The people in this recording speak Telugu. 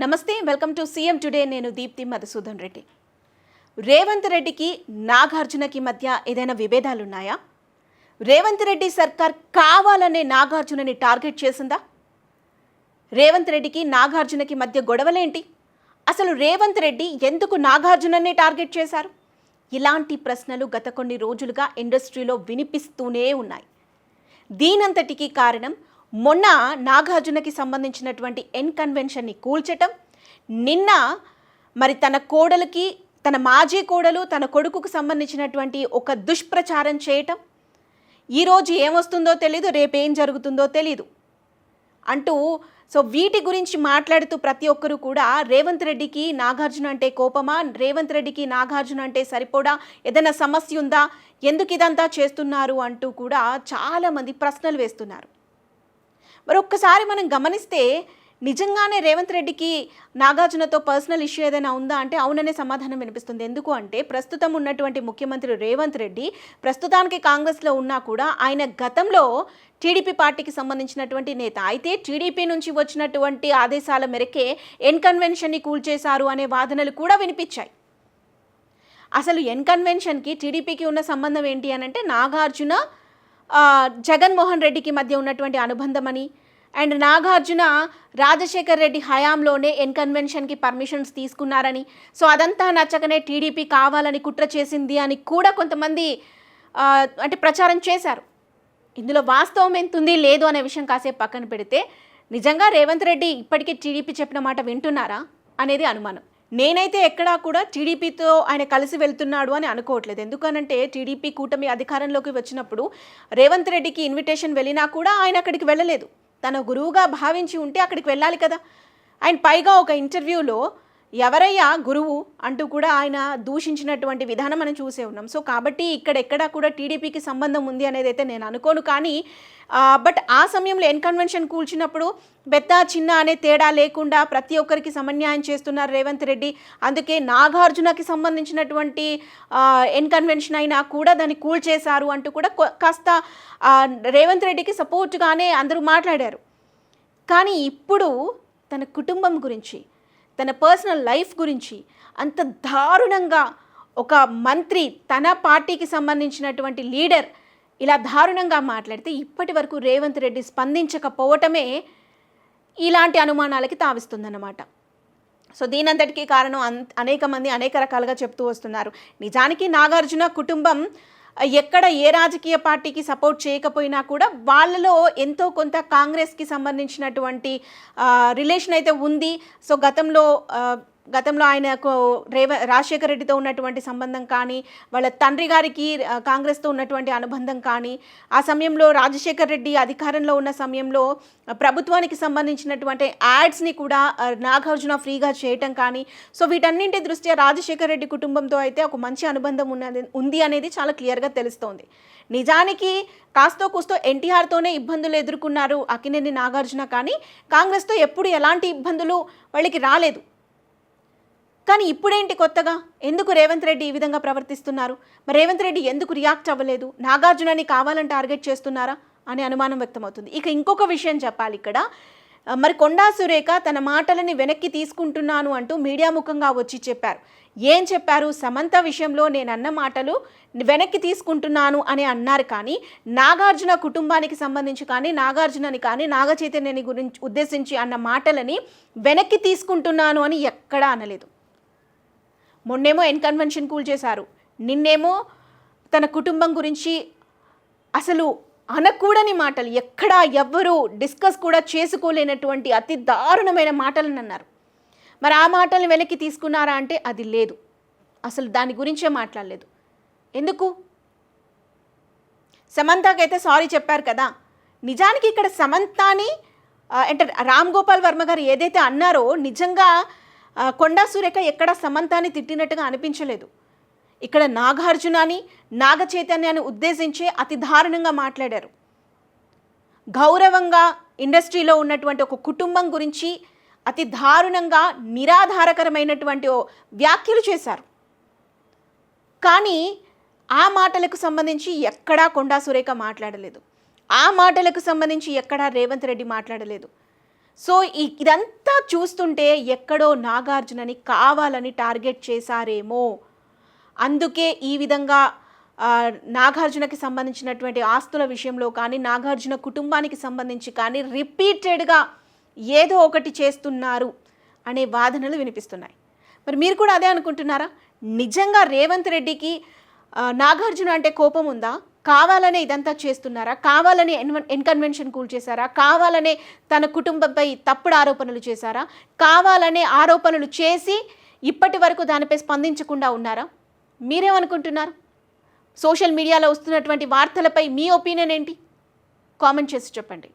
నమస్తే, వెల్కమ్ టు సీఎం టుడే. నేను దీప్తి మధుసూదన్ రెడ్డి. రేవంత్ రెడ్డికి నాగార్జునకి మధ్య ఏదైనా విభేదాలు ఉన్నాయా? రేవంత్ రెడ్డి సర్కార్ కావాలనే నాగార్జునని టార్గెట్ చేసిందా? రేవంత్ రెడ్డికి నాగార్జునకి మధ్య గొడవలేంటి? అసలు రేవంత్ రెడ్డి ఎందుకు నాగార్జుననే టార్గెట్ చేశారు? ఇలాంటి ప్రశ్నలు గత కొన్ని రోజులుగా ఇండస్ట్రీలో వినిపిస్తూనే ఉన్నాయి. దీనంతటికీ కారణం మొన్న నాగార్జునకి సంబంధించినటువంటి కన్వెన్షన్ని కూల్చటం, నిన్న మరి తన మాజీ కోడలు తన కొడుకుకు సంబంధించినటువంటి ఒక దుష్ప్రచారం చేయటం, ఈరోజు ఏమొస్తుందో తెలీదు, రేపేం జరుగుతుందో తెలీదు అంటూ వీటి గురించి మాట్లాడుతూ ప్రతి ఒక్కరూ కూడా రేవంత్ రెడ్డికి నాగార్జున అంటే కోపమా, రేవంత్ రెడ్డికి నాగార్జున అంటే సరిపోడా, ఏదైనా సమస్య ఉందా, ఎందుకు ఇదంతా చేస్తున్నారు అంటూ కూడా చాలామంది ప్రశ్నలు వేస్తున్నారు. మరి ఒక్కసారి మనం గమనిస్తే నిజంగానే రేవంత్ రెడ్డికి నాగార్జునతో పర్సనల్ ఇష్యూ ఏదైనా ఉందా అంటే అవుననే సమాధానం వినిపిస్తుంది. ఎందుకు అంటే ప్రస్తుతం ఉన్నటువంటి ముఖ్యమంత్రి రేవంత్ రెడ్డి ప్రస్తుతానికి కాంగ్రెస్లో ఉన్నా కూడా ఆయన గతంలో టీడీపీ పార్టీకి సంబంధించినటువంటి నేత. అయితే టీడీపీ నుంచి వచ్చినటువంటి ఆదేశాల మేరకే కన్వెన్షన్ని కూల్చేశారు అనే వాదనలు కూడా వినిపించాయి. అసలు కన్వెన్షన్కి టీడీపీకి ఉన్న సంబంధం ఏంటి అని అంటే నాగార్జున జగన్మోహన్ రెడ్డికి మధ్య ఉన్నటువంటి అనుబంధమని, అండ్ నాగార్జున రాజశేఖర్ రెడ్డి హయాంలోనే కన్వెన్షన్కి పర్మిషన్స్ తీసుకున్నారని, అదంతా నచ్చకనే టీడీపీ కావాలని కుట్ర చేసింది అని కూడా కొంతమంది అంటే ప్రచారం చేశారు. ఇందులో వాస్తవం ఎంతుంది లేదు అనే విషయం కాసేపు పక్కన పెడితే నిజంగా రేవంత్ రెడ్డి ఇప్పటికీ టీడీపీ చెప్పిన మాట వింటున్నారా అనేది అనుమానం. నేనైతే ఎక్కడా కూడా టీడీపీతో ఆయన కలిసి వెళ్తున్నాడు అని అనుకోవట్లేదు. ఎందుకనంటే టీడీపీ కూటమి అధికారంలోకి వచ్చినప్పుడు రేవంత్ రెడ్డికి ఇన్విటేషన్ వెళ్ళినా కూడా ఆయన అక్కడికి వెళ్ళలేదు. తన గురువుగా భావించి ఉంటే అక్కడికి వెళ్ళాలి కదా. ఆయన పైగా ఒక ఇంటర్వ్యూలో ఎవరయ్యా గురువు అంటూ కూడా ఆయన దూషించినటువంటి విధానం మనం చూసే ఉన్నాం. కాబట్టి ఇక్కడెక్కడా కూడా టీడీపీకి సంబంధం ఉంది అనేది అయితే నేను అనుకోను. కానీ బట్ ఆ సమయంలో కన్వెన్షన్ కూల్చినప్పుడు పెద్ద చిన్న అనే తేడా లేకుండా ప్రతి ఒక్కరికి సమన్యాయం చేస్తున్నారు రేవంత్ రెడ్డి. అందుకే నాగార్జునకి సంబంధించినటువంటి కన్వెన్షన్ అయినా కూడా దాన్ని కూల్చేశారు అంటూ కూడా కాస్త రేవంత్ రెడ్డికి సపోర్ట్గానే అందరూ మాట్లాడారు. కానీ ఇప్పుడు తన కుటుంబం గురించి, తన పర్సనల్ లైఫ్ గురించి అంత దారుణంగా ఒక మంత్రి, తన పార్టీకి సంబంధించినటువంటి లీడర్ ఇలా దారుణంగా మాట్లాడితే ఇప్పటి వరకు రేవంత్ రెడ్డి స్పందించకపోవటమే ఇలాంటి అనుమానాలకి తావిస్తుందన్నమాట. దీనంతటికీ కారణం అనేక మంది అనేక రకాలుగా చెప్తూ వస్తున్నారు. నిజానికి నాగార్జున కుటుంబం ఎక్కడ ఏ రాజకీయ పార్టీకి సపోర్ట్ చేయకపోయినా కూడా వాళ్ళలో ఎంతో కొంత కాంగ్రెస్కి సంబంధించినటువంటి రిలేషన్ అయితే ఉంది. గతంలో ఆయనకు రాజశేఖర రెడ్డితో ఉన్నటువంటి సంబంధం కానీ, వాళ్ళ తండ్రి గారికి కాంగ్రెస్తో ఉన్నటువంటి అనుబంధం కానీ, ఆ సమయంలో రాజశేఖర రెడ్డి అధికారంలో ఉన్న సమయంలో ప్రభుత్వానికి సంబంధించినటువంటి యాడ్స్ని కూడా నాగార్జున ఫ్రీగా చేయటం కానీ, వీటన్నింటి దృష్ట్యా రాజశేఖర రెడ్డి కుటుంబంతో అయితే ఒక మంచి అనుబంధం ఉంది అనేది చాలా క్లియర్గా తెలుస్తోంది. నిజానికి కాస్తో కూస్తో ఎన్టీఆర్తోనే ఇబ్బందులు ఎదుర్కొన్నారు అక్కినేని నాగార్జున, కానీ కాంగ్రెస్తో ఎప్పుడు ఎలాంటి ఇబ్బందులు వాళ్ళకి రాలేదు. కానీ ఇప్పుడేంటి కొత్తగా, ఎందుకు రేవంత్ రెడ్డి ఈ విధంగా ప్రవర్తిస్తున్నారు? మరి రేవంత్ రెడ్డి ఎందుకు రియాక్ట్ అవ్వలేదు? నాగార్జునని కావాలని టార్గెట్ చేస్తున్నారా అనే అనుమానం వ్యక్తమవుతుంది. ఇక ఇంకొక విషయం చెప్పాలి ఇక్కడ. మరి కొండా సురేఖ తన మాటలని వెనక్కి తీసుకుంటున్నాను అంటూ మీడియా ముఖంగా వచ్చి చెప్పారు. ఏం చెప్పారు? సమంత విషయంలో నేను అన్న మాటలు వెనక్కి తీసుకుంటున్నాను అని అన్నారు. కానీ నాగార్జున కుటుంబానికి సంబంధించి కానీ, నాగార్జునని కానీ, నాగ చైతన్యని గురించి ఉద్దేశించి అన్న మాటలని వెనక్కి తీసుకుంటున్నాను అని ఎక్కడా అనలేదు. మొన్నేమో కన్వెన్షన్ కూల్చేశారు, నిన్నేమో తన కుటుంబం గురించి అసలు అనకూడని మాటలు, ఎక్కడా ఎవ్వరూ డిస్కస్ కూడా చేసుకోలేనటువంటి అతి దారుణమైన మాటలను అన్నారు. మరి ఆ మాటలను వెనక్కి తీసుకున్నారా అంటే అది లేదు. అసలు దాని గురించే మాట్లాడలేదు. ఎందుకు? సమంతకైతే సారీ చెప్పారు కదా. నిజానికి ఇక్కడ సమంతాని అంటే రామ్ గోపాల్ వర్మ గారు ఏదైతే అన్నారో నిజంగా కొండా సురేఖ ఎక్కడ సమంతాని తిట్టినట్టుగా అనిపించలేదు. ఇక్కడ నాగార్జునాని, నాగ చైతన్యాన్ని ఉద్దేశించే అతి దారుణంగా మాట్లాడారు. గౌరవంగా ఇండస్ట్రీలో ఉన్నటువంటి ఒక కుటుంబం గురించి అతి దారుణంగా నిరాధారకరమైనటువంటి వ్యాఖ్యలు చేశారు. కానీ ఆ మాటలకు సంబంధించి ఎక్కడా కొండా సురేఖ మాట్లాడలేదు. ఆ మాటలకు సంబంధించి ఎక్కడా రేవంత్ రెడ్డి మాట్లాడలేదు. సో ఇదంతా చూస్తుంటే ఎక్కడో నాగార్జునని కావాలని టార్గెట్ చేశారేమో, అందుకే ఈ విధంగా నాగార్జునకి సంబంధించినటువంటి ఆస్తుల విషయంలో కానీ, నాగార్జున కుటుంబానికి సంబంధించి కానీ రిపీటెడ్గా ఏదో ఒకటి చేస్తున్నారు అనే వాదనలు వినిపిస్తున్నాయి. మరి మీరు కూడా అదే అనుకుంటున్నారా? నిజంగా రేవంత్ రెడ్డికి నాగార్జున అంటే కోపం ఉందా? కావాలనే ఇదంతా చేస్తున్నారా? కావాలనే ఎన్కన్వెన్షన్ కూల్చేశారా? కావాలనే తన కుటుంబంపై తప్పుడు ఆరోపణలు చేశారా? కావాలనే ఆరోపణలు చేసి ఇప్పటి వరకు దానిపై స్పందించకుండా ఉన్నారా? మీరేమనుకుంటున్నారు? సోషల్ మీడియాలో వస్తున్నటువంటి వార్తలపై మీ ఒపీనియన్ ఏంటి? కామెంట్ చేసి చెప్పండి.